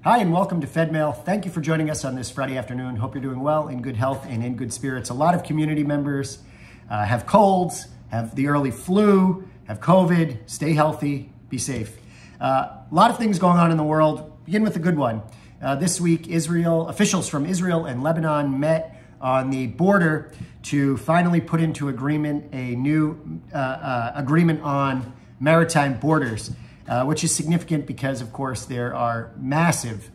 Hi, and welcome to Fedmail. Thank you for joining us on this Friday afternoon. Hope you're doing well, in good health, and in good spirits. A lot of community members have colds, have the early flu, have COVID. Stay healthy, be safe. A lot of things going on in the world. Begin with a good one. This week, officials from Israel and Lebanon met on the border to finally put into agreement a new agreement on maritime borders. Which is significant because, of course, there are massive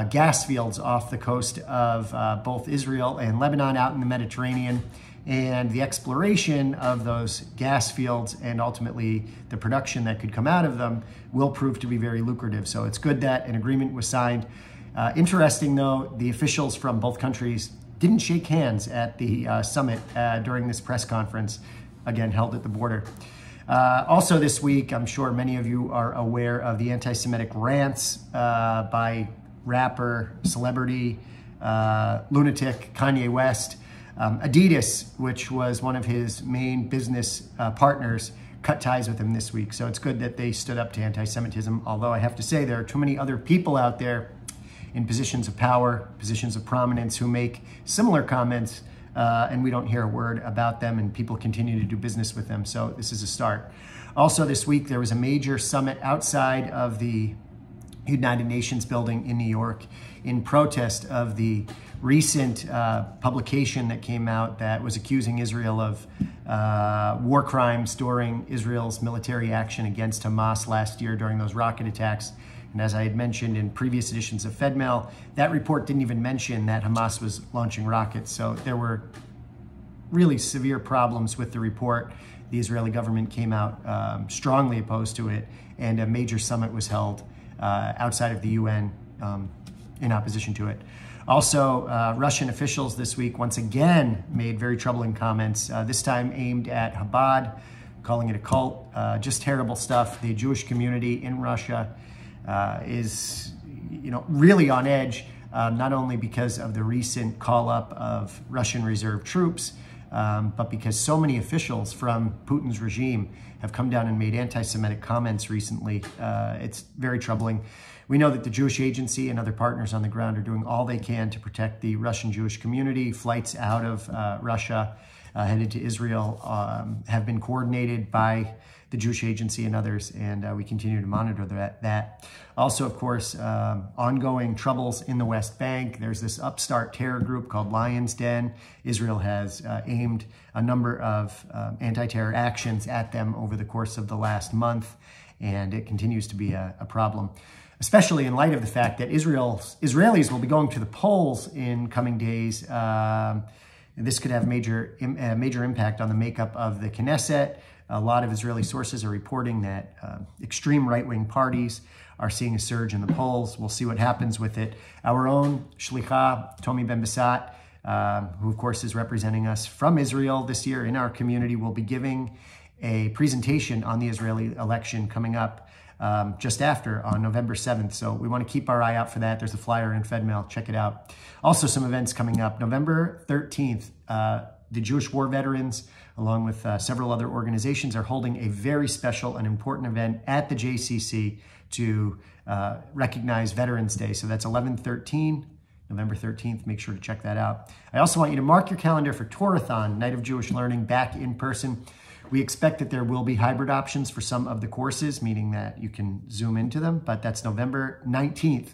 gas fields off the coast of both Israel and Lebanon out in the Mediterranean. And the exploration of those gas fields and ultimately the production that could come out of them will prove to be very lucrative. So it's good that an agreement was signed. Interesting, though, the officials from both countries didn't shake hands at the summit during this press conference, again, held at the border. Also this week, I'm sure many of you are aware of the anti-Semitic rants by rapper, celebrity, lunatic Kanye West. Adidas, which was one of his main business partners, cut ties with him this week. So it's good that they stood up to anti-Semitism, although I have to say there are too many other people out there in positions of power, positions of prominence who make similar comments and we don't hear a word about them, and people continue to do business with them. So this is a start. Also this week, there was a major summit outside of the United Nations building in New York in protest of the recent publication that came out that was accusing Israel of war crimes during Israel's military action against Hamas last year during those rocket attacks. And as I had mentioned in previous editions of Fedmail, that report didn't even mention that Hamas was launching rockets. So there were really severe problems with the report. The Israeli government came out strongly opposed to it, and a major summit was held outside of the UN in opposition to it. Also, Russian officials this week once again made very troubling comments, this time aimed at Chabad, calling it a cult. Just terrible stuff. The Jewish community in Russia is, really on edge, not only because of the recent call up of Russian reserve troops, but because so many officials from Putin's regime have come down and made anti-Semitic comments recently. It's very troubling. We know that the Jewish Agency and other partners on the ground are doing all they can to protect the Russian Jewish community. Flights out of Russia headed to Israel have been coordinated by the Jewish Agency and others, and we continue to monitor that. Also, of course, ongoing troubles in the West Bank. There's this upstart terror group called Lion's Den. Israel has aimed a number of anti-terror actions at them over the course of the last month, and it continues to be a problem, especially in light of the fact that Israelis will be going to the polls in coming days. This could have major impact on the makeup of the Knesset. A lot of Israeli sources are reporting that extreme right-wing parties are seeing a surge in the polls. We'll see what happens with it. Our own Shlicha, Tomi Ben-Besat, who of course is representing us from Israel this year in our community, will be giving a presentation on the Israeli election coming up just after on November 7th. So we want to keep our eye out for that. There's a flyer in Fedmail. Check it out. Also, some events coming up. November 13th, the Jewish war veterans, along with several other organizations, are holding a very special and important event at the JCC to recognize Veterans Day. So that's 11/13, November 13th. Make sure to check that out. I also want you to mark your calendar for Torathon, Night of Jewish Learning, back in person. We expect that there will be hybrid options for some of the courses, meaning that you can Zoom into them, but that's November 19th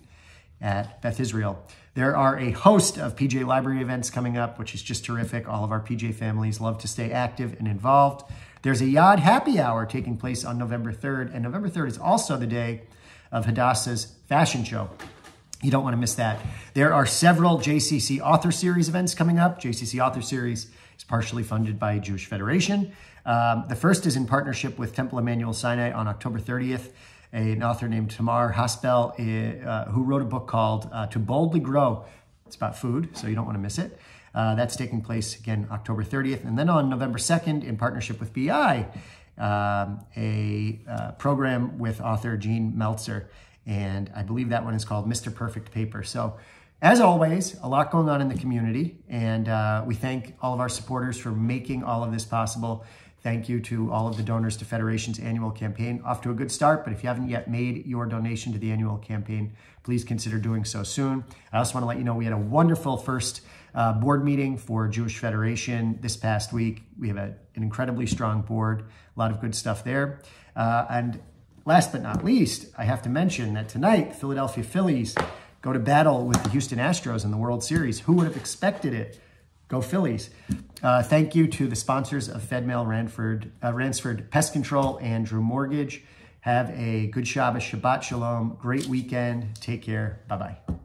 at Beth Israel. There are a host of PJ Library events coming up, which is just terrific. All of our PJ families love to stay active and involved. There's a Yad Happy Hour taking place on November 3rd, and November 3rd is also the day of Hadassah's fashion show. You don't want to miss that. There are several JCC Author Series events coming up. JCC Author Series is partially funded by Jewish Federation. The first is in partnership with Temple Emmanuel Sinai on October 30th. An author named Tamar Haspel, who wrote a book called To Boldly Grow. It's about food, so you don't want to miss it. That's taking place, again, October 30th. And then on November 2nd, in partnership with BI, a program with author Gene Meltzer. And I believe that one is called Mr. Perfect Paper. So as always, a lot going on in the community. And we thank all of our supporters for making all of this possible. Thank you to all of the donors to Federation's annual campaign. Off to a good start, but if you haven't yet made your donation to the annual campaign, please consider doing so soon. I also want to let you know we had a wonderful first board meeting for Jewish Federation this past week. We have an incredibly strong board, a lot of good stuff there. And last but not least, I have to mention that tonight, Philadelphia Phillies go to battle with the Houston Astros in the World Series. Who would have expected it? Go Phillies. Thank you to the sponsors of Fedmail, Ransford Pest Control, and Drew Mortgage. Have a good Shabbos, Shabbat Shalom, great weekend. Take care. Bye-bye.